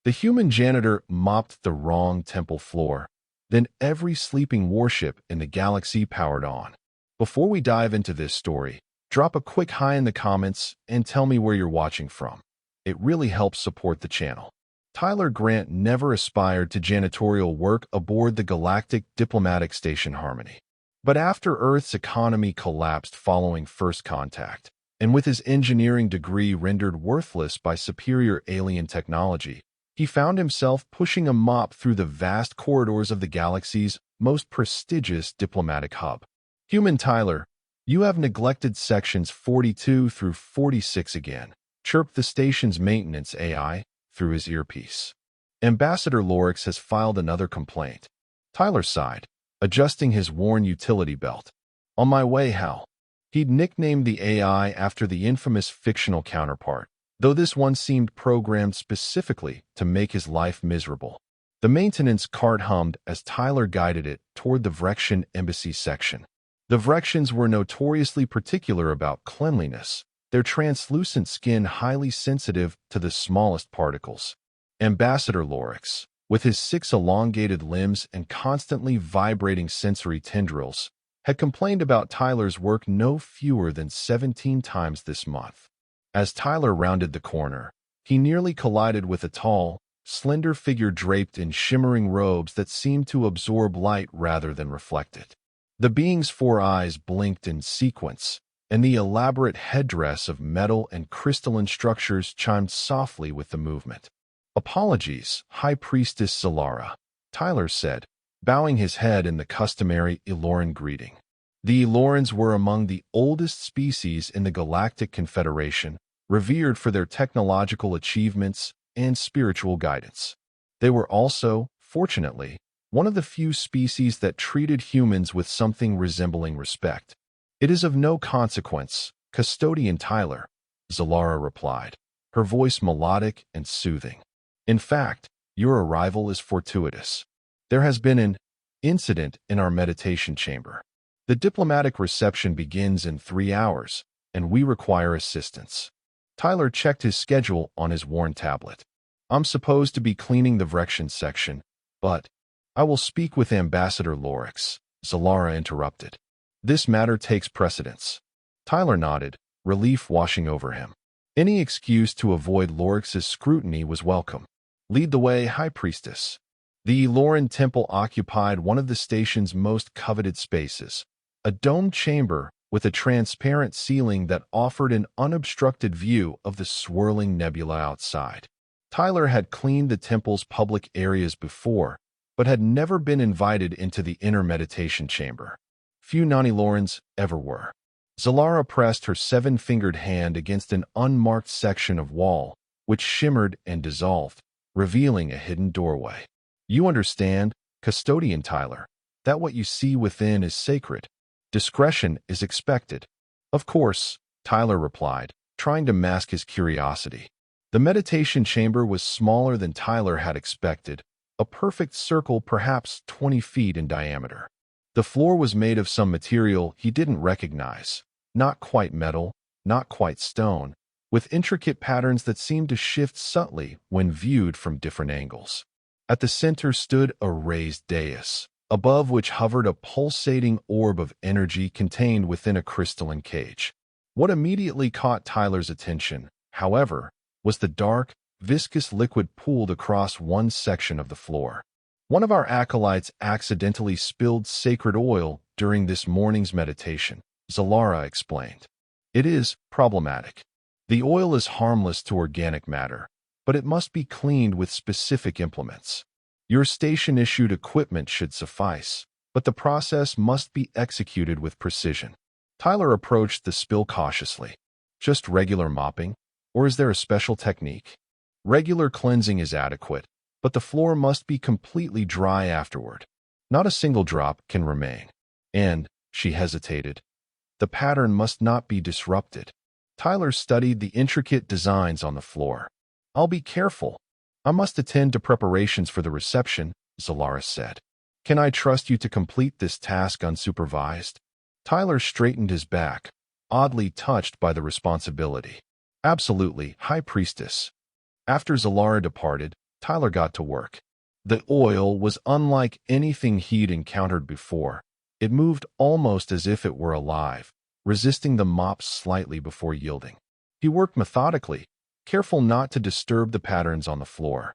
The human janitor mopped the wrong temple floor. Then every sleeping warship in the galaxy powered on. Before we dive into this story, drop a quick hi in the comments and tell me where you're watching from. It really helps support the channel. Tyler Grant never aspired to janitorial work aboard the Galactic Diplomatic Station Harmony. But after Earth's economy collapsed following first contact, and with his engineering degree rendered worthless by superior alien technology, he found himself pushing a mop through the vast corridors of the galaxy's most prestigious diplomatic hub. Human Tyler, you have neglected sections 42 through 46 again, chirped the station's maintenance AI through his earpiece. Ambassador Lorix has filed another complaint. Tyler sighed, adjusting his worn utility belt. On my way, Hal. He'd nicknamed the AI after the infamous fictional counterpart, though this one seemed programmed specifically to make his life miserable. The maintenance cart hummed as Tyler guided it toward the Vrexian embassy section. The Vrexians were notoriously particular about cleanliness, their translucent skin highly sensitive to the smallest particles. Ambassador Lorix, with his 6 elongated limbs and constantly vibrating sensory tendrils, had complained about Tyler's work no fewer than 17 times this month. As Tyler rounded the corner, he nearly collided with a tall, slender figure draped in shimmering robes that seemed to absorb light rather than reflect it. The being's 4 eyes blinked in sequence, and the elaborate headdress of metal and crystalline structures chimed softly with the movement. "Apologies, High Priestess Zalara," Tyler said, bowing his head in the customary Eloran greeting. The Elorans were among the oldest species in the Galactic Confederation, revered for their technological achievements and spiritual guidance. They were also, fortunately, one of the few species that treated humans with something resembling respect. "It is of no consequence, Custodian Tyler," Zalara replied, her voice melodic and soothing. "In fact, your arrival is fortuitous. There has been an incident in our meditation chamber. The diplomatic reception begins in 3 hours, and we require assistance." Tyler checked his schedule on his worn tablet. "I'm supposed to be cleaning the Vrexian section, but I will speak with Ambassador Lorix," Zalara interrupted. "This matter takes precedence." Tyler nodded, relief washing over him. Any excuse to avoid Lorix's scrutiny was welcome. "Lead the way, High Priestess." The Eloran Temple occupied one of the station's most coveted spaces, a domed chamber with a transparent ceiling that offered an unobstructed view of the swirling nebula outside. Tyler had cleaned the temple's public areas before, but had never been invited into the inner meditation chamber. Few non-Elorans ever were. Zalara pressed her 7-fingered hand against an unmarked section of wall, which shimmered and dissolved, revealing a hidden doorway. "You understand, Custodian Tyler, that what you see within is sacred. Discretion is expected." "Of course," Tyler replied, trying to mask his curiosity. The meditation chamber was smaller than Tyler had expected, a perfect circle perhaps 20 feet in diameter. The floor was made of some material he didn't recognize, not quite metal, not quite stone, with intricate patterns that seemed to shift subtly when viewed from different angles. At the center stood a raised dais, above which hovered a pulsating orb of energy contained within a crystalline cage. What immediately caught Tyler's attention, however, was the dark, viscous liquid pooled across one section of the floor. "One of our acolytes accidentally spilled sacred oil during this morning's meditation," Zalara explained. "It is problematic. The oil is harmless to organic matter, but it must be cleaned with specific implements. Your station-issued equipment should suffice, but the process must be executed with precision." Tyler approached the spill cautiously. "Just regular mopping, or is there a special technique?" "Regular cleansing is adequate, but the floor must be completely dry afterward. Not a single drop can remain. And," she hesitated, "the pattern must not be disrupted." Tyler studied the intricate designs on the floor. "I'll be careful. I must attend to preparations for the reception," Zalara said. "Can I trust you to complete this task unsupervised?" Tyler straightened his back, oddly touched by the responsibility. "Absolutely, High Priestess." After Zalara departed, Tyler got to work. The oil was unlike anything he'd encountered before. It moved almost as if it were alive, resisting the mop slightly before yielding. He worked methodically, careful not to disturb the patterns on the floor.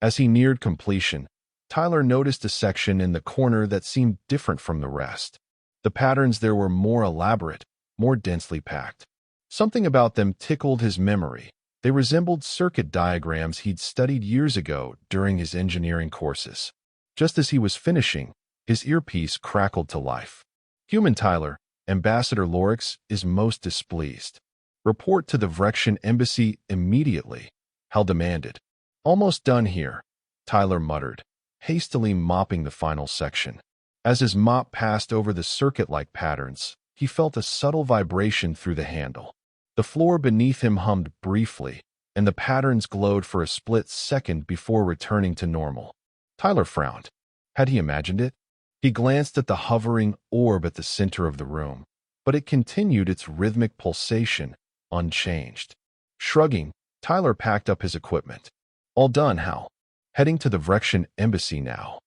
As he neared completion, Tyler noticed a section in the corner that seemed different from the rest. The patterns there were more elaborate, more densely packed. Something about them tickled his memory. They resembled circuit diagrams he'd studied years ago during his engineering courses. Just as he was finishing, his earpiece crackled to life. Human Tyler, Ambassador Lorix is most displeased. Report to the Vrexian embassy immediately, Hal demanded. Almost done here, Tyler muttered, hastily mopping the final section. As his mop passed over the circuit-like patterns, he felt a subtle vibration through the handle. The floor beneath him hummed briefly, and the patterns glowed for a split second before returning to normal. Tyler frowned. Had he imagined it? He glanced at the hovering orb at the center of the room, but it continued its rhythmic pulsation, unchanged. Shrugging, Tyler packed up his equipment. All done, Hal. Heading to the Vrexian embassy now.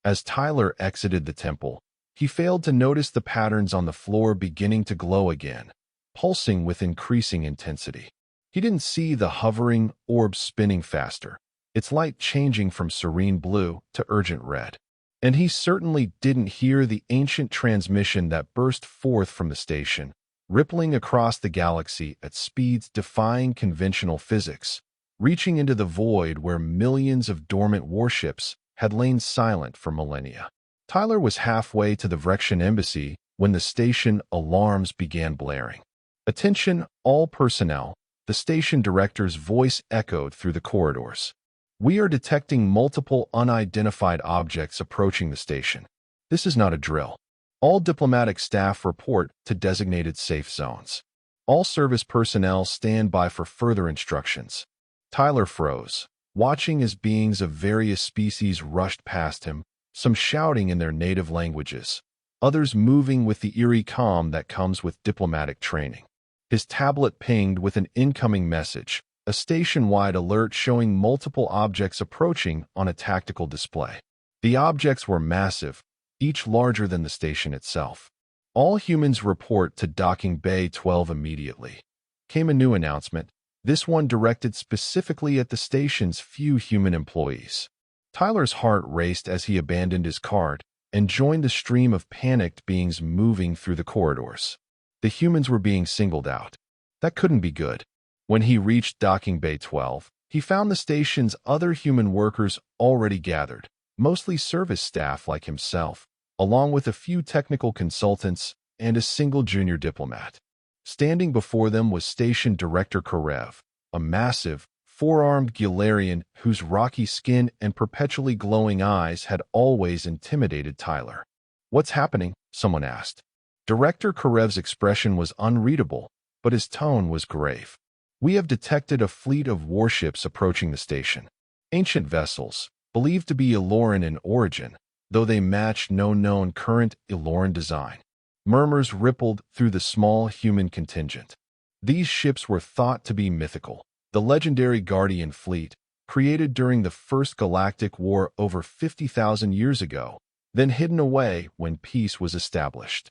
As Tyler exited the temple, he failed to notice the patterns on the floor beginning to glow again, pulsing with increasing intensity. He didn't see the hovering orb spinning faster, its light changing from serene blue to urgent red. And he certainly didn't hear the ancient transmission that burst forth from the station, rippling across the galaxy at speeds defying conventional physics, reaching into the void where millions of dormant warships had lain silent for millennia. Tyler was halfway to the Vrexian embassy when the station alarms began blaring. Attention, all personnel, the station director's voice echoed through the corridors. We are detecting multiple unidentified objects approaching the station. This is not a drill. All diplomatic staff report to designated safe zones. All service personnel stand by for further instructions. Tyler froze, watching as beings of various species rushed past him, some shouting in their native languages, others moving with the eerie calm that comes with diplomatic training. His tablet pinged with an incoming message, a station-wide alert showing multiple objects approaching on a tactical display. The objects were massive, each larger than the station itself. All humans report to Docking Bay 12 immediately. Came a new announcement, this one directed specifically at the station's few human employees. Tyler's heart raced as he abandoned his card and joined the stream of panicked beings moving through the corridors. The humans were being singled out. That couldn't be good. When he reached Docking Bay 12, he found the station's other human workers already gathered, mostly service staff like himself, along with a few technical consultants and a single junior diplomat. Standing before them was Station Director Karev, a massive, four-armed Gilarian whose rocky skin and perpetually glowing eyes had always intimidated Tyler. What's happening? Someone asked. Director Karev's expression was unreadable, but his tone was grave. We have detected a fleet of warships approaching the station. Ancient vessels, believed to be Eloran in origin, though they matched no known current Eloran design. Murmurs rippled through the small human contingent. These ships were thought to be mythical. The legendary Guardian fleet, created during the First Galactic War over 50,000 years ago, then hidden away when peace was established.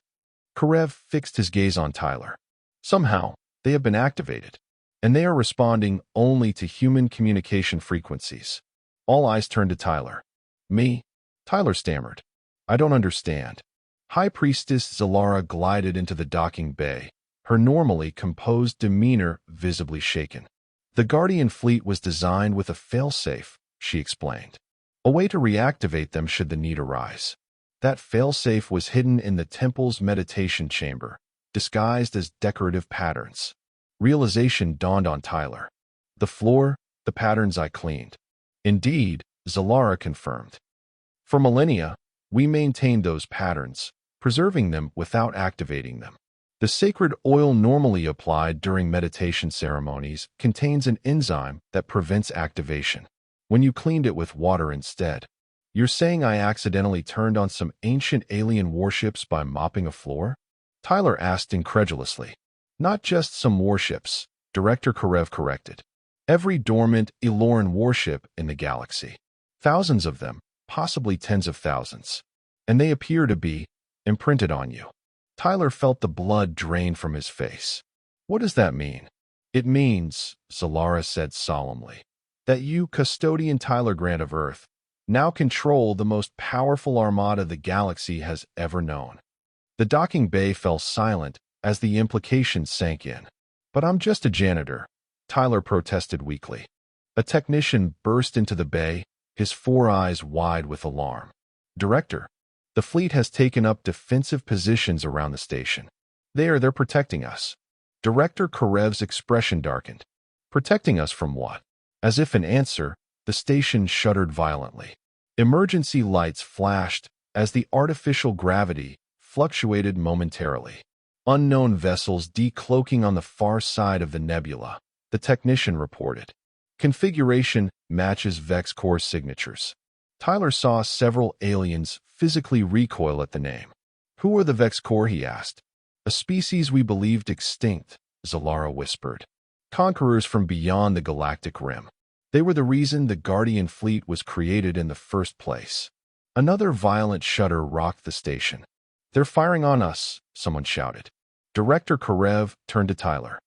Karev fixed his gaze on Tyler. Somehow, they have been activated, and they are responding only to human communication frequencies. All eyes turned to Tyler. Me? Tyler stammered. I don't understand. High Priestess Zalara glided into the docking bay, her normally composed demeanor visibly shaken. The Guardian fleet was designed with a failsafe, she explained. A way to reactivate them should the need arise. That failsafe was hidden in the temple's meditation chamber, disguised as decorative patterns. Realization dawned on Tyler. The floor, the patterns I cleaned. Indeed, Zalara confirmed. For millennia, we maintained those patterns, preserving them without activating them. The sacred oil normally applied during meditation ceremonies contains an enzyme that prevents activation. When you cleaned it with water instead, you're saying I accidentally turned on some ancient alien warships by mopping a floor? Tyler asked incredulously. Not just some warships, Director Karev corrected. Every dormant Eloran warship in the galaxy. Thousands of them, possibly tens of thousands. And they appear to be imprinted on you. Tyler felt the blood drain from his face. What does that mean? It means, Zalara said solemnly, that you, custodian Tyler Grant of Earth, now control the most powerful armada the galaxy has ever known. The docking bay fell silent as the implications sank in. But I'm just a janitor, Tyler protested weakly. A technician burst into the bay, his four eyes wide with alarm. Director, the fleet has taken up defensive positions around the station. They're protecting us. Director Karev's expression darkened. Protecting us from what? As if in answer, the station shuddered violently. Emergency lights flashed as the artificial gravity fluctuated momentarily. Unknown vessels decloaking on the far side of the nebula, the technician reported. Configuration matches Vex Core signatures. Tyler saw several aliens physically recoil at the name. Who are the Vex Core, he asked. A species we believed extinct, Zalara whispered. Conquerors from beyond the galactic rim. They were the reason the Guardian fleet was created in the first place. Another violent shudder rocked the station. They're firing on us, someone shouted. Director Karev turned to Tyler.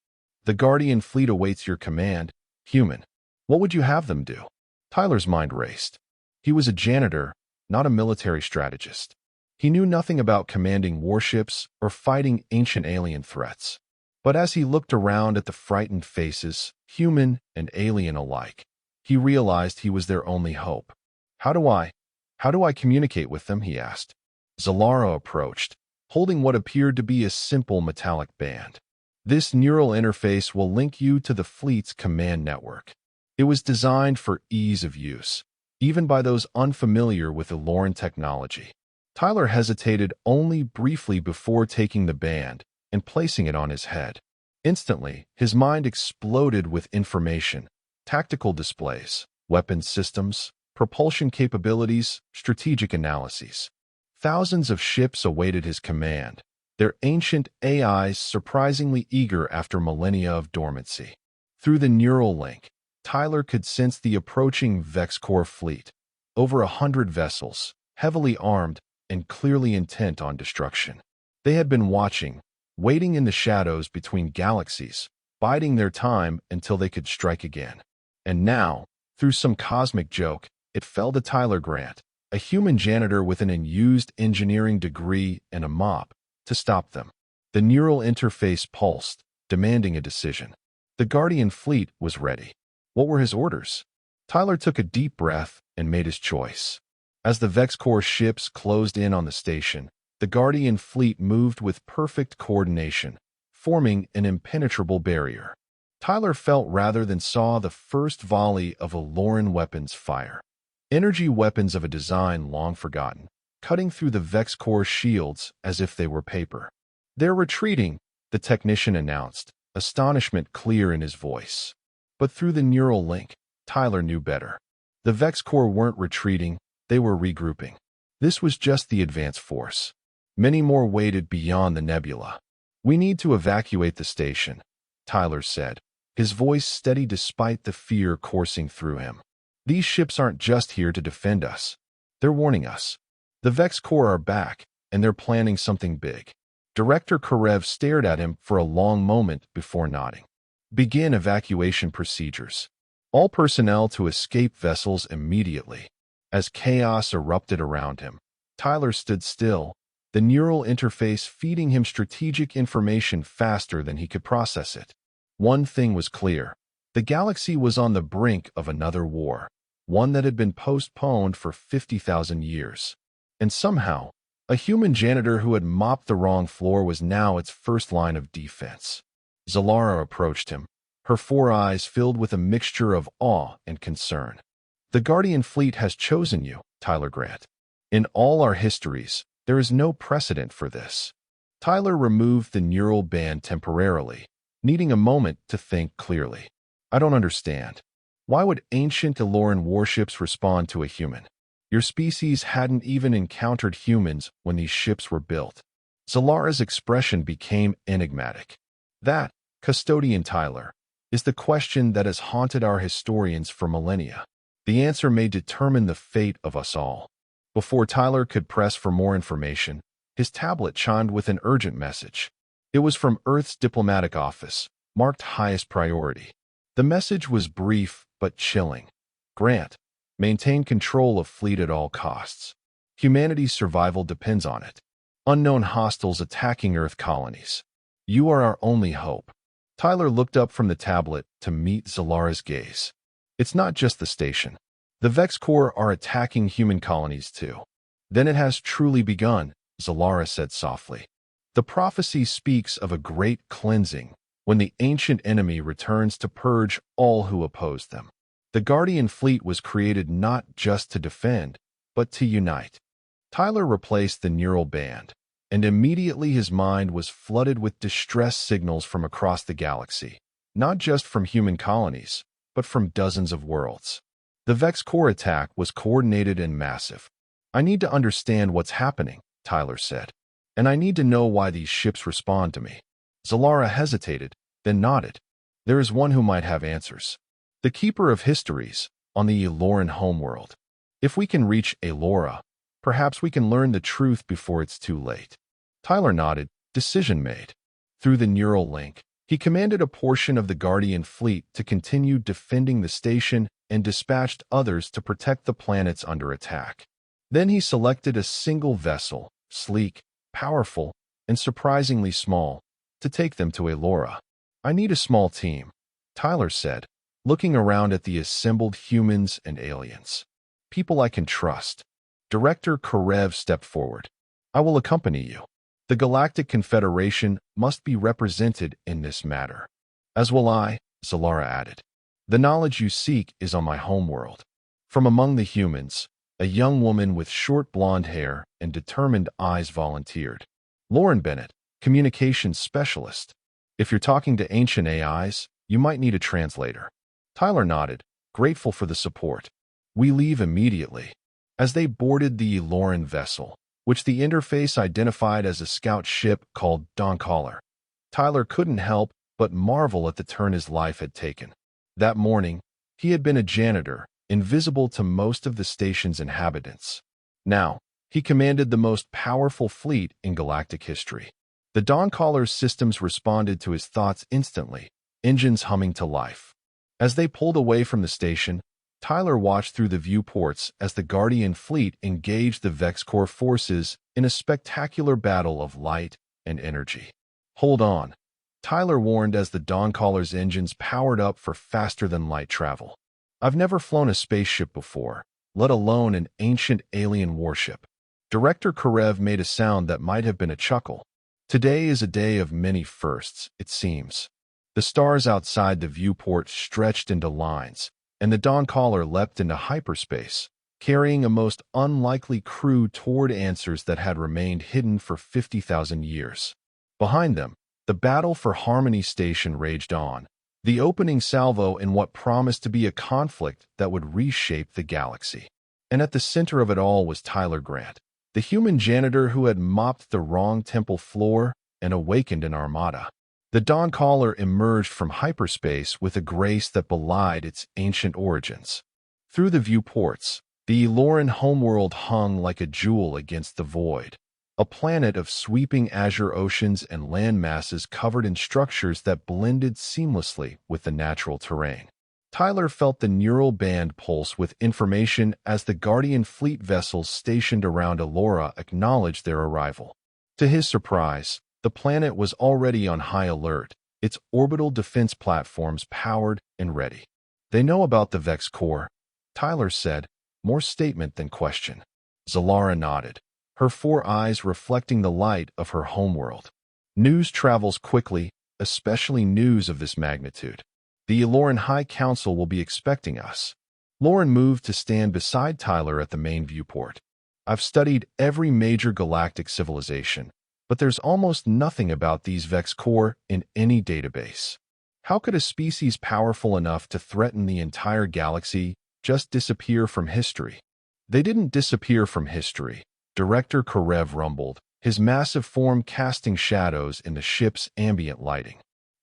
The Guardian fleet awaits your command, human. What would you have them do? Tyler's mind raced. He was a janitor, not a military strategist. He knew nothing about commanding warships or fighting ancient alien threats. But as he looked around at the frightened faces, human and alien alike, he realized he was their only hope. How do I communicate with them, he asked. Zalara approached, holding what appeared to be a simple metallic band. This neural interface will link you to the fleet's command network. It was designed for ease of use, even by those unfamiliar with Eloran technology. Tyler hesitated only briefly before taking the band and placing it on his head. Instantly, his mind exploded with information, tactical displays, weapons systems, propulsion capabilities, strategic analyses. Thousands of ships awaited his command, their ancient AIs surprisingly eager after millennia of dormancy. Through the neural link, Tyler could sense the approaching Vex Core fleet, over 100 vessels, heavily armed and clearly intent on destruction. They had been watching, waiting in the shadows between galaxies, biding their time until they could strike again. And now, through some cosmic joke, it fell to Tyler Grant, a human janitor with an unused engineering degree and a mop, to stop them. The neural interface pulsed, demanding a decision. The Guardian fleet was ready. What were his orders? Tyler took a deep breath and made his choice. As the Vex Core ships closed in on the station, the Guardian fleet moved with perfect coordination, forming an impenetrable barrier. Tyler felt rather than saw the first volley of Eloran weapons fire. Energy weapons of a design long forgotten, cutting through the Vex Core shields as if they were paper. They're retreating, the technician announced, astonishment clear in his voice. But through the neural link, Tyler knew better. The Vex Core weren't retreating, they were regrouping. This was just the advance force. Many more waited beyond the nebula. We need to evacuate the station, Tyler said, his voice steady despite the fear coursing through him. These ships aren't just here to defend us. They're warning us. The Vex Core are back, and they're planning something big. Director Karev stared at him for a long moment before nodding. Begin evacuation procedures. All personnel to escape vessels immediately. As chaos erupted around him, Tyler stood still, the neural interface feeding him strategic information faster than he could process it. One thing was clear. The galaxy was on the brink of another war, one that had been postponed for 50,000 years. And somehow, a human janitor who had mopped the wrong floor was now its first line of defense. Zalara approached him, her four eyes filled with a mixture of awe and concern. The Guardian fleet has chosen you, Tyler Grant. In all our histories, there is no precedent for this. Tyler removed the neural band temporarily, needing a moment to think clearly. I don't understand. Why would ancient Eloran warships respond to a human? Your species hadn't even encountered humans when these ships were built. Zalara's expression became enigmatic. That, Custodian Tyler, is the question that has haunted our historians for millennia. The answer may determine the fate of us all. Before Tyler could press for more information, his tablet chimed with an urgent message. It was from Earth's diplomatic office, marked highest priority. The message was brief but chilling. Grant, maintain control of fleet at all costs. Humanity's survival depends on it. Unknown hostiles attacking Earth colonies. You are our only hope. Tyler looked up from the tablet to meet Zalara's gaze. It's not just the station. The Vex Corps are attacking human colonies too. Then it has truly begun, Zalara said softly. The prophecy speaks of a great cleansing, when the ancient enemy returns to purge all who oppose them. The Guardian fleet was created not just to defend, but to unite. Tyler replaced the neural band, and immediately his mind was flooded with distress signals from across the galaxy, not just from human colonies, but from dozens of worlds. The Vex Corps attack was coordinated and massive. I need to understand what's happening, Tyler said, and I need to know why these ships respond to me. Zalara hesitated, then nodded. There is one who might have answers. The Keeper of Histories, on the Eloran homeworld. If we can reach Elora, perhaps we can learn the truth before it's too late. Tyler nodded, decision made. Through the neural link, he commanded a portion of the Guardian fleet to continue defending the station and dispatched others to protect the planets under attack. Then he selected a single vessel, sleek, powerful, and surprisingly small, to take them to Elora. I need a small team, Tyler said, looking around at the assembled humans and aliens. People I can trust. Director Karev stepped forward. I will accompany you. The Galactic Confederation must be represented in this matter. As will I, Zalara added. The knowledge you seek is on my homeworld. From among the humans, a young woman with short blonde hair and determined eyes volunteered. Lauren Bennett, communications specialist. If you're talking to ancient AIs, you might need a translator. Tyler nodded, grateful for the support. We leave immediately. As they boarded the Eloran vessel, which the interface identified as a scout ship called Dawncaller, Tyler couldn't help but marvel at the turn his life had taken. That morning, he had been a janitor, invisible to most of the station's inhabitants. Now, he commanded the most powerful fleet in galactic history. The Dawncaller's systems responded to his thoughts instantly, engines humming to life. As they pulled away from the station, Tyler watched through the viewports as the Guardian fleet engaged the Vex Corps forces in a spectacular battle of light and energy. Hold on, Tyler warned as the Dawncaller's engines powered up for faster-than-light travel. I've never flown a spaceship before, let alone an ancient alien warship. Director Karev made a sound that might have been a chuckle. Today is a day of many firsts, it seems. The stars outside the viewport stretched into lines, and the Dawncaller leapt into hyperspace, carrying a most unlikely crew toward answers that had remained hidden for 50,000 years. Behind them, the battle for Harmony Station raged on, the opening salvo in what promised to be a conflict that would reshape the galaxy. And at the center of it all was Tyler Grant, the human janitor who had mopped the wrong temple floor and awakened an armada. The Dawncaller emerged from hyperspace with a grace that belied its ancient origins. Through the viewports, the Eloran homeworld hung like a jewel against the void, a planet of sweeping azure oceans and land masses covered in structures that blended seamlessly with the natural terrain. Tyler felt the neural band pulse with information as the Guardian fleet vessels stationed around Elora acknowledged their arrival. To his surprise, the planet was already on high alert, its orbital defense platforms powered and ready. They know about the Vex Corps, Tyler said, more statement than question. Zalara nodded, her 4 eyes reflecting the light of her homeworld. News travels quickly, especially news of this magnitude. The Eloran High Council will be expecting us. Lauren moved to stand beside Tyler at the main viewport. I've studied every major galactic civilization, but there's almost nothing about these Vex Corps in any database. How could a species powerful enough to threaten the entire galaxy just disappear from history? They didn't disappear from history, Director Karev rumbled, his massive form casting shadows in the ship's ambient lighting.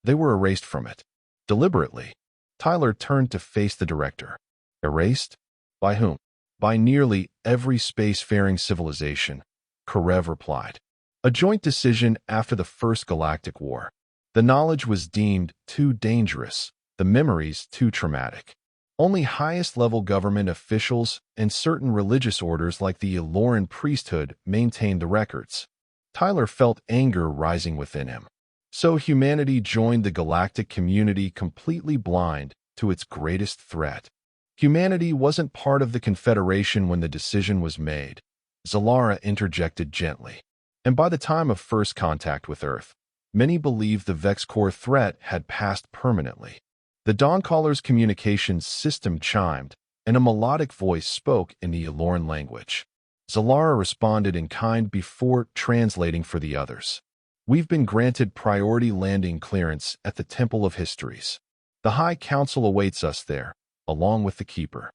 They were erased from it. Deliberately, Tyler turned to face the director. Erased? By whom? By nearly every spacefaring civilization, Karev replied. A joint decision after the First Galactic War. The knowledge was deemed too dangerous, the memories too traumatic. Only highest-level government officials and certain religious orders like the Eloran priesthood maintained the records. Tyler felt anger rising within him. So humanity joined the galactic community completely blind to its greatest threat. Humanity wasn't part of the Confederation when the decision was made, Zalara interjected gently. And by the time of first contact with Earth, many believed the VexCore threat had passed permanently. The Dawncaller's communications system chimed, and a melodic voice spoke in the Eloran language. Zalara responded in kind before translating for the others. We've been granted priority landing clearance at the Temple of Histories. The High Council awaits us there, along with the Keeper.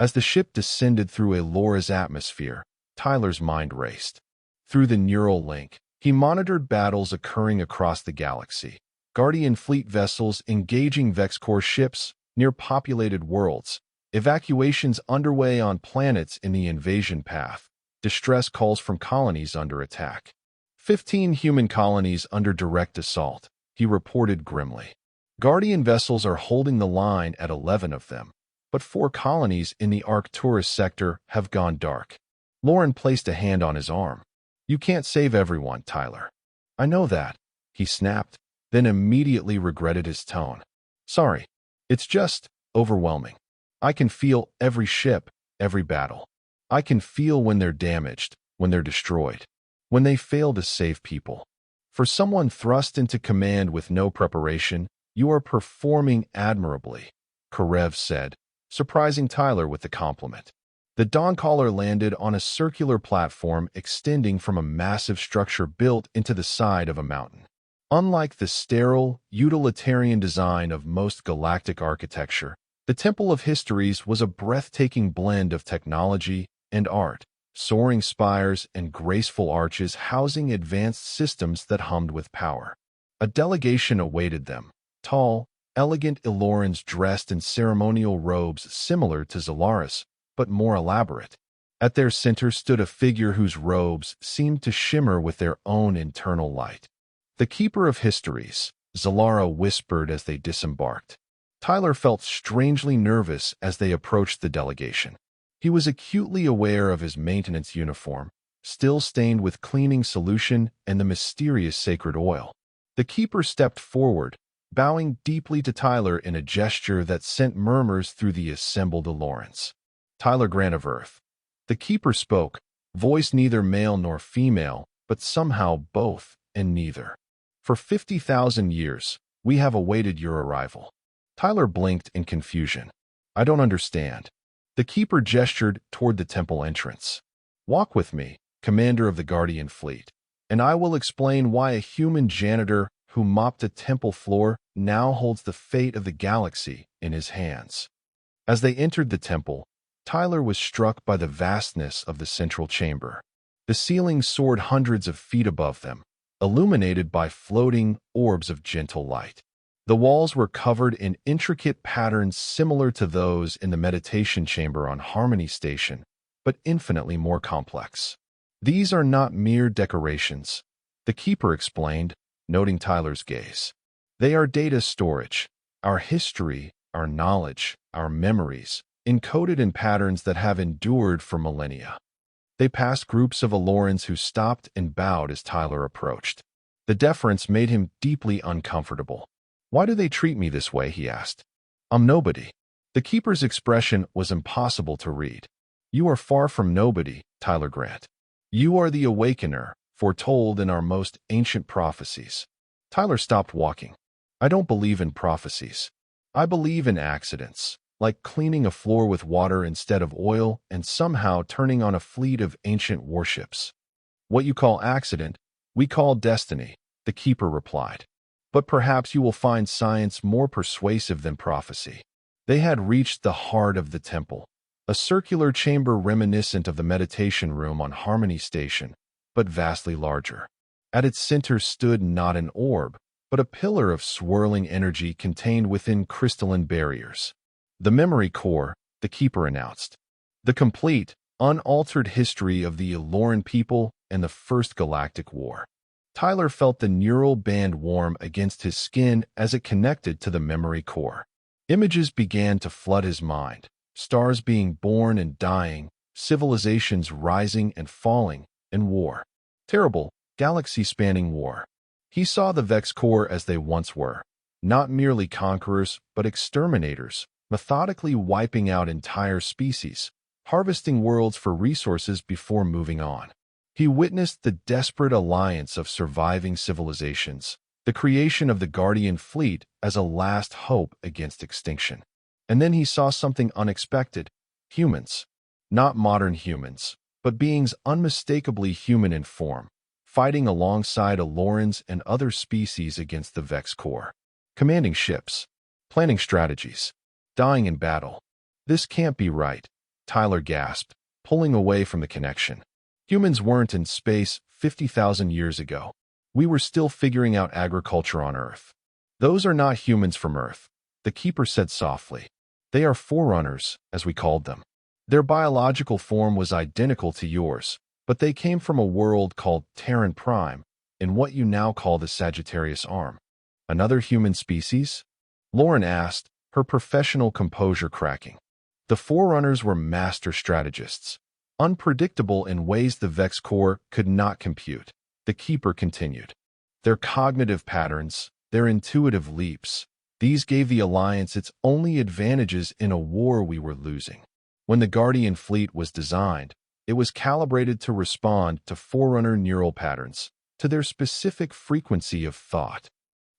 As the ship descended through Elora's atmosphere, Tyler's mind raced. Through the neural link, he monitored battles occurring across the galaxy. Guardian fleet vessels engaging VexCore ships near populated worlds, evacuations underway on planets in the invasion path, distress calls from colonies under attack. 15 human colonies under direct assault, he reported grimly. Guardian vessels are holding the line at 11 of them, but 4 colonies in the Arcturus sector have gone dark. Lauren placed a hand on his arm. You can't save everyone, Tyler. I know that, he snapped, then immediately regretted his tone. Sorry, it's just overwhelming. I can feel every ship, every battle. I can feel when they're damaged, when they're destroyed, when they fail to save people. For someone thrust into command with no preparation, you are performing admirably, Karev said, surprising Tyler with the compliment. The Dawncaller landed on a circular platform extending from a massive structure built into the side of a mountain. Unlike the sterile, utilitarian design of most galactic architecture, the Temple of Histories was a breathtaking blend of technology and art, soaring spires and graceful arches housing advanced systems that hummed with power. A delegation awaited them, tall, elegant Elorans dressed in ceremonial robes similar to Zalaris, but more elaborate. At their center stood a figure whose robes seemed to shimmer with their own internal light. The Keeper of Histories, Zalara whispered as they disembarked. Tyler felt strangely nervous as they approached the delegation. He was acutely aware of his maintenance uniform, still stained with cleaning solution and the mysterious sacred oil. The Keeper stepped forward, bowing deeply to Tyler in a gesture that sent murmurs through the assembled Elorans. Tyler Grant of Earth. The Keeper spoke, voice neither male nor female, but somehow both and neither. For 50,000 years, we have awaited your arrival. Tyler blinked in confusion. I don't understand. The Keeper gestured toward the temple entrance. Walk with me, commander of the Guardian fleet, and I will explain why a human janitor who mopped a temple floor now holds the fate of the galaxy in his hands. As they entered the temple, Tyler was struck by the vastness of the central chamber. The ceiling soared hundreds of feet above them, illuminated by floating orbs of gentle light. The walls were covered in intricate patterns similar to those in the meditation chamber on Harmony Station, but infinitely more complex. These are not mere decorations, the Keeper explained, noting Tyler's gaze. They are data storage, our history, our knowledge, our memories, encoded in patterns that have endured for millennia. They passed groups of Elorans who stopped and bowed as Tyler approached. The deference made him deeply uncomfortable. Why do they treat me this way, he asked. I'm nobody. The Keeper's expression was impossible to read. You are far from nobody, Tyler Grant. You are the Awakener, foretold in our most ancient prophecies. Tyler stopped walking. I don't believe in prophecies. I believe in accidents, like cleaning a floor with water instead of oil and somehow turning on a fleet of ancient warships. What you call accident, we call destiny, the Keeper replied. But perhaps you will find science more persuasive than prophecy. They had reached the heart of the temple, a circular chamber reminiscent of the meditation room on Harmony Station, but vastly larger. At its center stood not an orb, but a pillar of swirling energy contained within crystalline barriers. The memory core, the Keeper announced. The complete, unaltered history of the Eloran people and the First Galactic War. Tyler felt the neural band warm against his skin as it connected to the memory core. Images began to flood his mind, stars being born and dying, civilizations rising and falling, and war. Terrible, galaxy-spanning war. He saw the Vex Core as they once were, not merely conquerors, but exterminators, methodically wiping out entire species, harvesting worlds for resources before moving on. He witnessed the desperate alliance of surviving civilizations, the creation of the Guardian Fleet as a last hope against extinction. And then he saw something unexpected: humans. Not modern humans, but beings unmistakably human in form, fighting alongside Elorans and other species against the Vex Core. Commanding ships, planning strategies, dying in battle. This can't be right, Tyler gasped, pulling away from the connection. Humans weren't in space 50,000 years ago. We were still figuring out agriculture on Earth. Those are not humans from Earth, the Keeper said softly. They are forerunners, as we called them. Their biological form was identical to yours, but they came from a world called Terran Prime, in what you now call the Sagittarius Arm. Another human species? Lauren asked, her professional composure cracking. The Forerunners were master strategists, unpredictable in ways the Vex Core could not compute. The Keeper continued. Their cognitive patterns, their intuitive leaps, these gave the Alliance its only advantages in a war we were losing. When the Guardian Fleet was designed, it was calibrated to respond to Forerunner neural patterns, to their specific frequency of thought.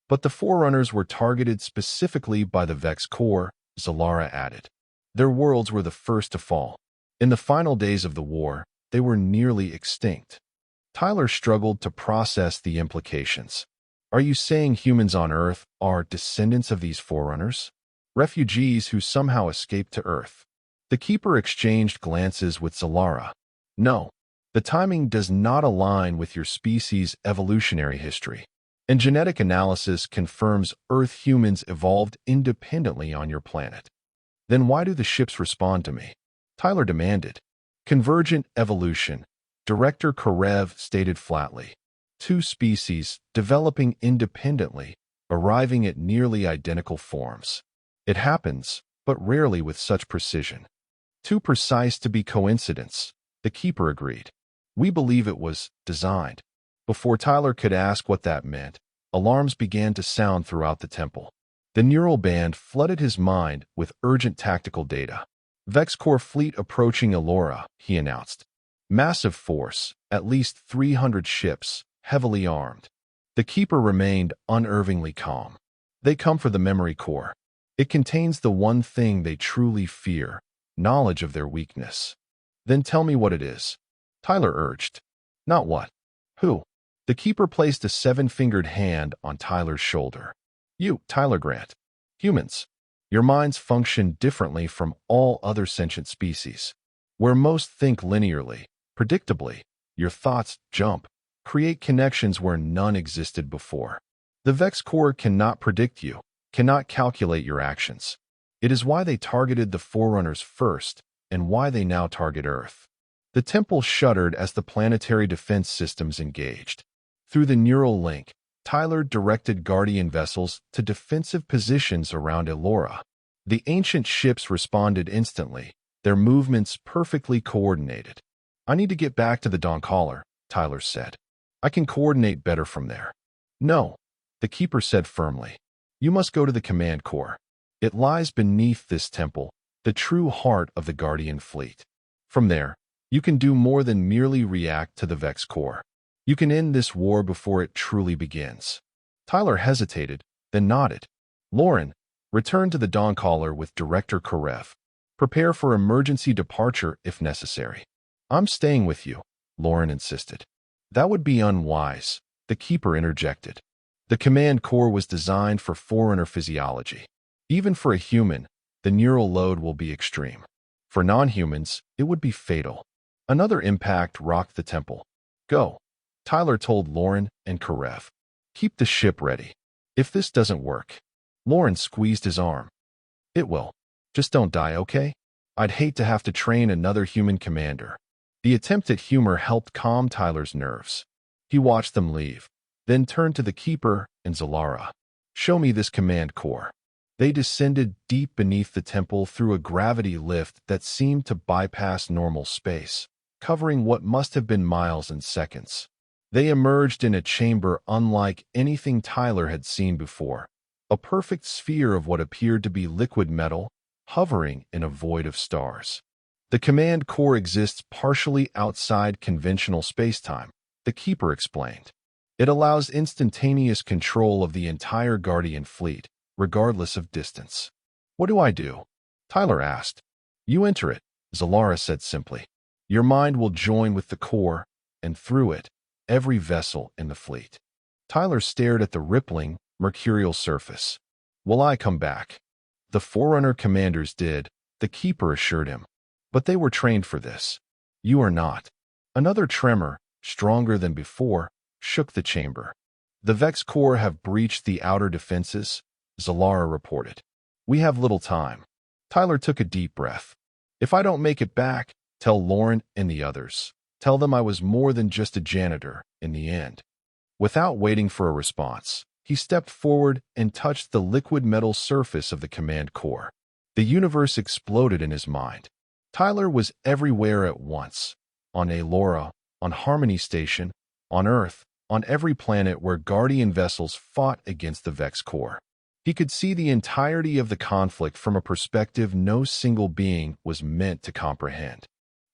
But the Forerunners were targeted specifically by the Vex Core, Zalara added. Their worlds were the first to fall. In the final days of the war, they were nearly extinct. Tyler struggled to process the implications. Are you saying humans on Earth are descendants of these Forerunners? Refugees who somehow escaped to Earth? The Keeper exchanged glances with Zalara. No, the timing does not align with your species' evolutionary history. And genetic analysis confirms Earth humans evolved independently on your planet. Then why do the ships respond to me? Tyler demanded. Convergent evolution, Director Karev stated flatly. Two species developing independently, arriving at nearly identical forms. It happens, but rarely with such precision. Too precise to be coincidence, the Keeper agreed. We believe it was designed. Before Tyler could ask what that meant, alarms began to sound throughout the temple. The neural band flooded his mind with urgent tactical data. Vex Core fleet approaching Elora, he announced. Massive force, at least 300 ships, heavily armed. The Keeper remained unervingly calm. They come for the memory core. It contains the one thing they truly fear, knowledge of their weakness. Then tell me what it is, Tyler urged. Not what. Who? The Keeper placed a seven-fingered hand on Tyler's shoulder. You, Tyler Grant. Humans. Your minds function differently from all other sentient species. Where most think linearly, predictably, your thoughts jump, create connections where none existed before. The Vex Core cannot predict you, cannot calculate your actions. It is why they targeted the Forerunners first, and why they now target Earth. The temple shuddered as the planetary defense systems engaged. Through the neural link, Tyler directed Guardian vessels to defensive positions around Elora. The ancient ships responded instantly, their movements perfectly coordinated. I need to get back to the Dawn Caller, Tyler said. I can coordinate better from there. No, the Keeper said firmly. You must go to the command core. It lies beneath this temple, the true heart of the Guardian Fleet. From there, you can do more than merely react to the Vex Core. You can end this war before it truly begins. Tyler hesitated, then nodded. Lauren, return to the Dawn Caller with Director Karev. Prepare for emergency departure if necessary. I'm staying with you, Lauren insisted. That would be unwise, the Keeper interjected. The command core was designed for Forerunner physiology. Even for a human, the neural load will be extreme. For non-humans, it would be fatal. Another impact rocked the temple. Go, Tyler told Lauren and Karev. Keep the ship ready. If this doesn't work, Lauren squeezed his arm. It will. Just don't die, okay? I'd hate to have to train another human commander. The attempt at humor helped calm Tyler's nerves. He watched them leave, then turned to the Keeper and Zalara. Show me this command core. They descended deep beneath the temple through a gravity lift that seemed to bypass normal space, covering what must have been miles in seconds. They emerged in a chamber unlike anything Tyler had seen before, a perfect sphere of what appeared to be liquid metal, hovering in a void of stars. The command core exists partially outside conventional spacetime, the Keeper explained. It allows instantaneous control of the entire Guardian fleet, regardless of distance. What do I do? Tyler asked. You enter it, Zalara said simply. Your mind will join with the core, and through it, every vessel in the fleet. Tyler stared at the rippling, mercurial surface. Will I come back? The Forerunner commanders did, the Keeper assured him. But they were trained for this. You are not. Another tremor, stronger than before, shook the chamber. The Vex Corps have breached the outer defenses, Zalara reported. We have little time. Tyler took a deep breath. If I don't make it back, tell Lauren and the others. Tell them I was more than just a janitor in the end. Without waiting for a response, he stepped forward and touched the liquid metal surface of the command core. The universe exploded in his mind. Tyler was everywhere at once. On Alora, on Harmony Station, on Earth, on every planet where Guardian vessels fought against the Vex Corps. He could see the entirety of the conflict from a perspective no single being was meant to comprehend.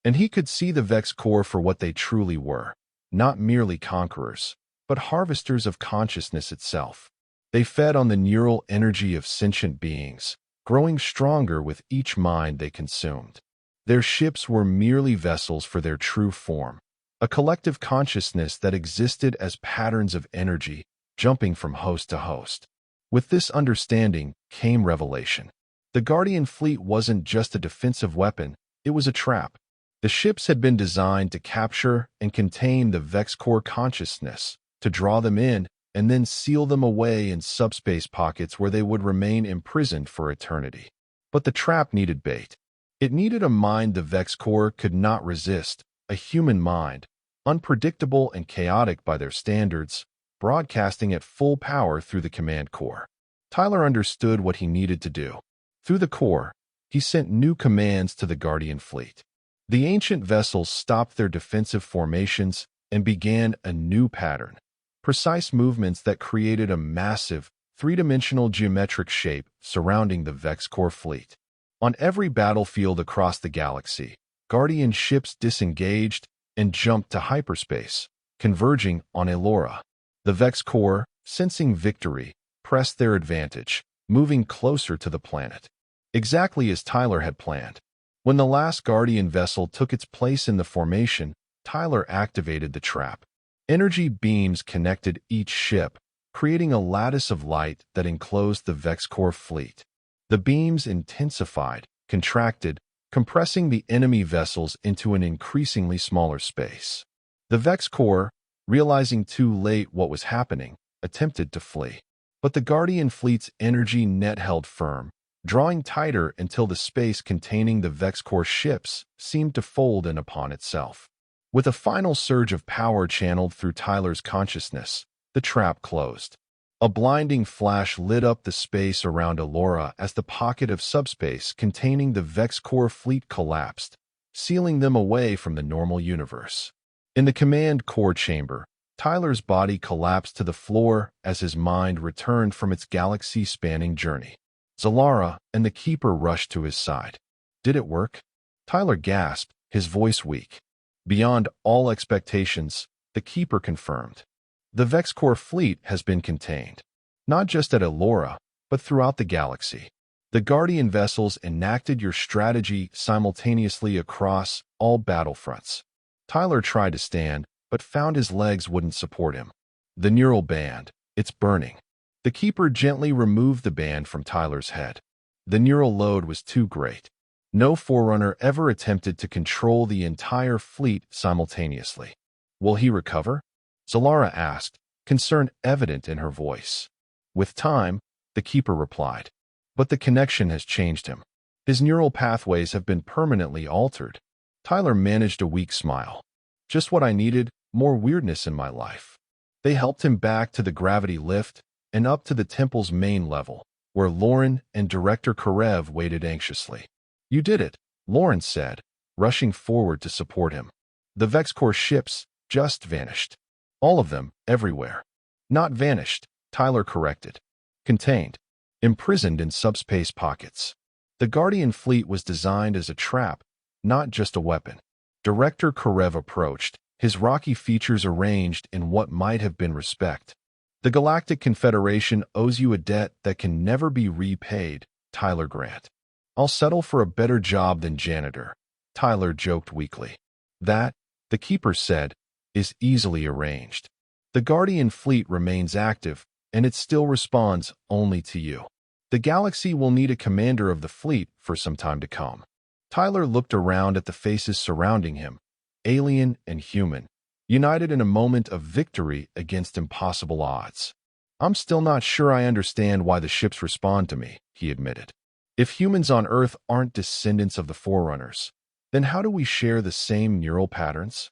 And he could see the Vex Corps for what they truly were, not merely conquerors, but harvesters of consciousness itself. They fed on the neural energy of sentient beings, growing stronger with each mind they consumed. Their ships were merely vessels for their true form, a collective consciousness that existed as patterns of energy, jumping from host to host. With this understanding came revelation. The Guardian fleet wasn't just a defensive weapon, it was a trap. The ships had been designed to capture and contain the Vex Corps consciousness, to draw them in and then seal them away in subspace pockets where they would remain imprisoned for eternity. But the trap needed bait. It needed a mind the Vex Corps could not resist, a human mind, unpredictable and chaotic by their standards, broadcasting at full power through the command core. Tyler understood what he needed to do. Through the core, he sent new commands to the Guardian fleet. The ancient vessels stopped their defensive formations and began a new pattern, precise movements that created a massive, three-dimensional geometric shape surrounding the Vex Corps fleet. On every battlefield across the galaxy, Guardian ships disengaged and jumped to hyperspace, converging on Alora. The Vex Corps, sensing victory, pressed their advantage, moving closer to the planet. Exactly as Tyler had planned. When the last Guardian vessel took its place in the formation, Tyler activated the trap. Energy beams connected each ship, creating a lattice of light that enclosed the Vex Corps fleet. The beams intensified, contracted, compressing the enemy vessels into an increasingly smaller space. The Vex Corps, realizing too late what was happening, attempted to flee. But the Guardian fleet's energy net held firm, drawing tighter until the space containing the Vex Corps ships seemed to fold in upon itself. With a final surge of power channeled through Tyler's consciousness, the trap closed. A blinding flash lit up the space around Alora as the pocket of subspace containing the Vex Corps fleet collapsed, sealing them away from the normal universe. In the command core chamber, Tyler's body collapsed to the floor as his mind returned from its galaxy-spanning journey. Zalara and the Keeper rushed to his side. Did it work? Tyler gasped, his voice weak. Beyond all expectations, the Keeper confirmed. The Vex Corps fleet has been contained, not just at Alora, but throughout the galaxy. The Guardian vessels enacted your strategy simultaneously across all battlefronts. Tyler tried to stand, but found his legs wouldn't support him. The neural band, it's burning. The Keeper gently removed the band from Tyler's head. The neural load was too great. No Forerunner ever attempted to control the entire fleet simultaneously. Will he recover? Zalara asked, concern evident in her voice. With time, the Keeper replied. But the connection has changed him. His neural pathways have been permanently altered. Tyler managed a weak smile. Just what I needed, more weirdness in my life. They helped him back to the gravity lift and up to the temple's main level, where Lauren and Director Karev waited anxiously. You did it, Lauren said, rushing forward to support him. The VexCorps ships just vanished. All of them, everywhere. Not vanished, Tyler corrected. Contained. Imprisoned in subspace pockets. The Guardian fleet was designed as a trap, not just a weapon. Director Karev approached, his rocky features arranged in what might have been respect. The Galactic Confederation owes you a debt that can never be repaid, Tyler Grant. I'll settle for a better job than janitor, Tyler joked weakly. That, the Keeper said, is easily arranged. The Guardian fleet remains active, and it still responds only to you. The galaxy will need a commander of the fleet for some time to come. Tyler looked around at the faces surrounding him, alien and human, united in a moment of victory against impossible odds. I'm still not sure I understand why the ships respond to me, he admitted. If humans on Earth aren't descendants of the Forerunners, then how do we share the same neural patterns?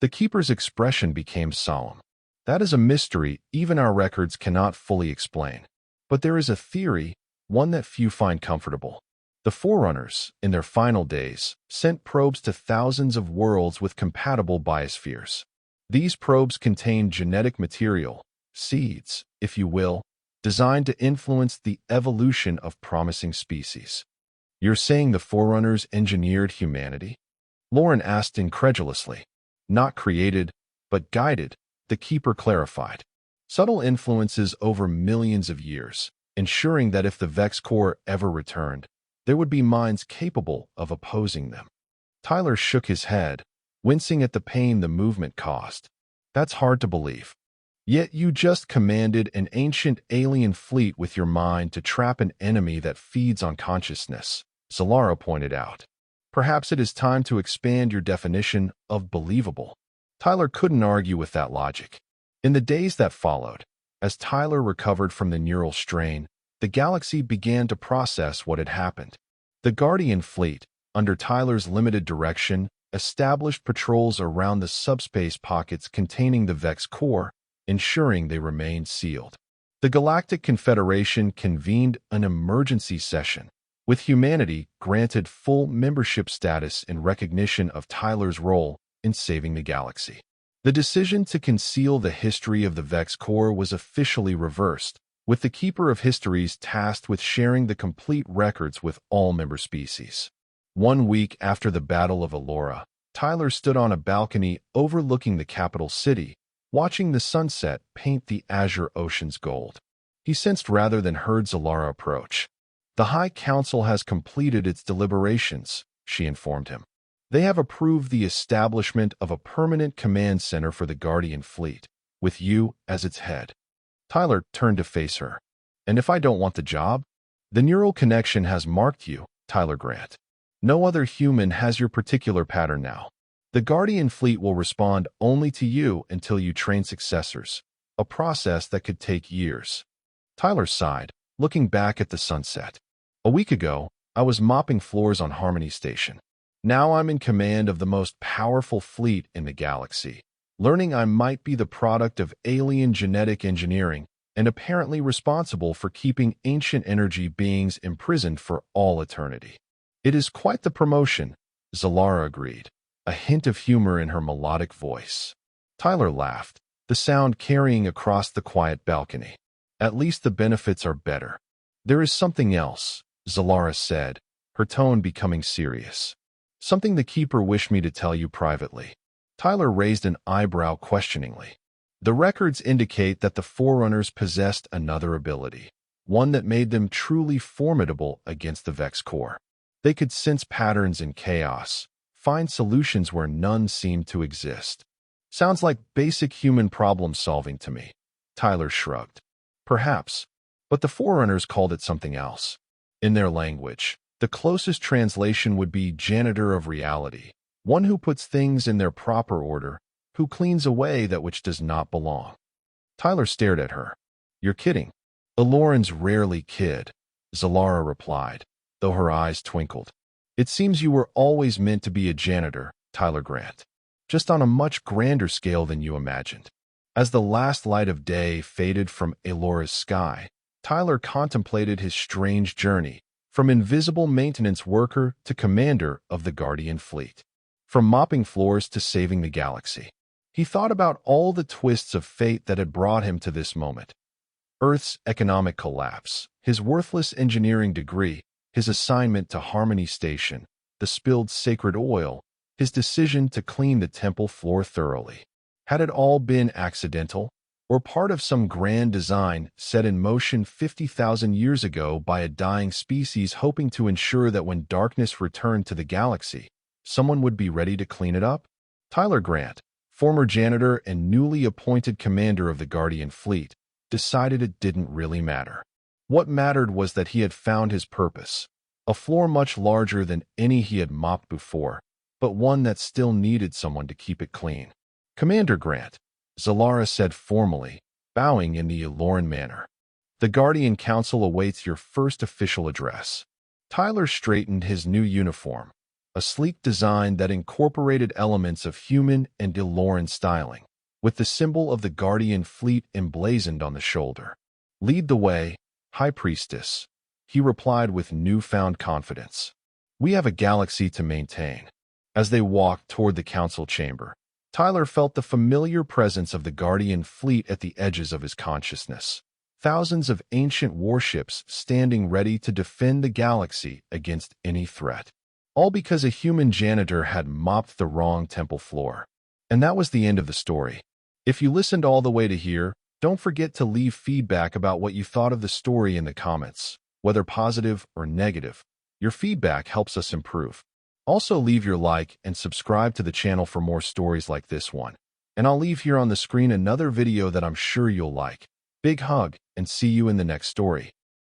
The Keeper's expression became solemn. That is a mystery even our records cannot fully explain. But there is a theory, one that few find comfortable. The Forerunners, in their final days, sent probes to thousands of worlds with compatible biospheres. These probes contain genetic material, seeds, if you will, designed to influence the evolution of promising species. You're saying the Forerunners engineered humanity? Lauren asked incredulously. Not created, but guided, the Keeper clarified. Subtle influences over millions of years, ensuring that if the VexCorps ever returned, there would be minds capable of opposing them. Tyler shook his head, wincing at the pain the movement caused. That's hard to believe. Yet you just commanded an ancient alien fleet with your mind to trap an enemy that feeds on consciousness, Zalara pointed out. Perhaps it is time to expand your definition of believable. Tyler couldn't argue with that logic. In the days that followed, as Tyler recovered from the neural strain, the galaxy began to process what had happened. The Guardian fleet, under Tyler's limited direction, established patrols around the subspace pockets containing the VexCorps, ensuring they remained sealed. The Galactic Confederation convened an emergency session, with humanity granted full membership status in recognition of Tyler's role in saving the galaxy. The decision to conceal the history of the VexCorps was officially reversed, with the Keeper of Histories tasked with sharing the complete records with all member species. 1 week after the Battle of Allura, Tyler stood on a balcony overlooking the capital city, watching the sunset paint the azure ocean's gold. He sensed rather than heard Zalara approach. The High Council has completed its deliberations, she informed him. They have approved the establishment of a permanent command center for the Guardian fleet, with you as its head. Tyler turned to face her. And if I don't want the job? The neural connection has marked you, Tyler Grant. No other human has your particular pattern now. The Guardian fleet will respond only to you until you train successors, a process that could take years. Tyler sighed, looking back at the sunset. A week ago, I was mopping floors on Harmony Station. Now I'm in command of the most powerful fleet in the galaxy, learning I might be the product of alien genetic engineering and apparently responsible for keeping ancient energy beings imprisoned for all eternity. It is quite the promotion, Zalara agreed, a hint of humor in her melodic voice. Tyler laughed, the sound carrying across the quiet balcony. At least the benefits are better. There is something else, Zalara said, her tone becoming serious. Something the Keeper wished me to tell you privately. Tyler raised an eyebrow questioningly. The records indicate that the Forerunners possessed another ability, one that made them truly formidable against the VexCorps. They could sense patterns in chaos, find solutions where none seemed to exist. Sounds like basic human problem-solving to me, Tyler shrugged. Perhaps, but the Forerunners called it something else. In their language, the closest translation would be janitor of reality, one who puts things in their proper order, who cleans away that which does not belong. Tyler stared at her. You're kidding. Elorans rarely kid, Zalara replied, though her eyes twinkled. It seems you were always meant to be a janitor, Tyler Grant, just on a much grander scale than you imagined. As the last light of day faded from Elora's sky, Tyler contemplated his strange journey, from invisible maintenance worker to commander of the Guardian fleet, from mopping floors to saving the galaxy. He thought about all the twists of fate that had brought him to this moment. Earth's economic collapse, his worthless engineering degree, his assignment to Harmony Station, the spilled sacred oil, his decision to clean the temple floor thoroughly. Had it all been accidental, or part of some grand design set in motion 50,000 years ago by a dying species hoping to ensure that when darkness returned to the galaxy, someone would be ready to clean it up? Tyler Grant, former janitor and newly appointed commander of the Guardian fleet, decided it didn't really matter. What mattered was that he had found his purpose, a floor much larger than any he had mopped before, but one that still needed someone to keep it clean. Commander Grant, Zalara said formally, bowing in the Eloran manner. The Guardian Council awaits your first official address. Tyler straightened his new uniform, a sleek design that incorporated elements of human and Eloran styling, with the symbol of the Guardian fleet emblazoned on the shoulder. Lead the way, High Priestess, he replied with newfound confidence. We have a galaxy to maintain. As they walked toward the council chamber, Tyler felt the familiar presence of the Guardian fleet at the edges of his consciousness. Thousands of ancient warships standing ready to defend the galaxy against any threat. All because a human janitor had mopped the wrong temple floor. And that was the end of the story. If you listened all the way to here, don't forget to leave feedback about what you thought of the story in the comments, whether positive or negative. Your feedback helps us improve. Also, leave your like and subscribe to the channel for more stories like this one. And I'll leave here on the screen another video that I'm sure you'll like. Big hug, and see you in the next story.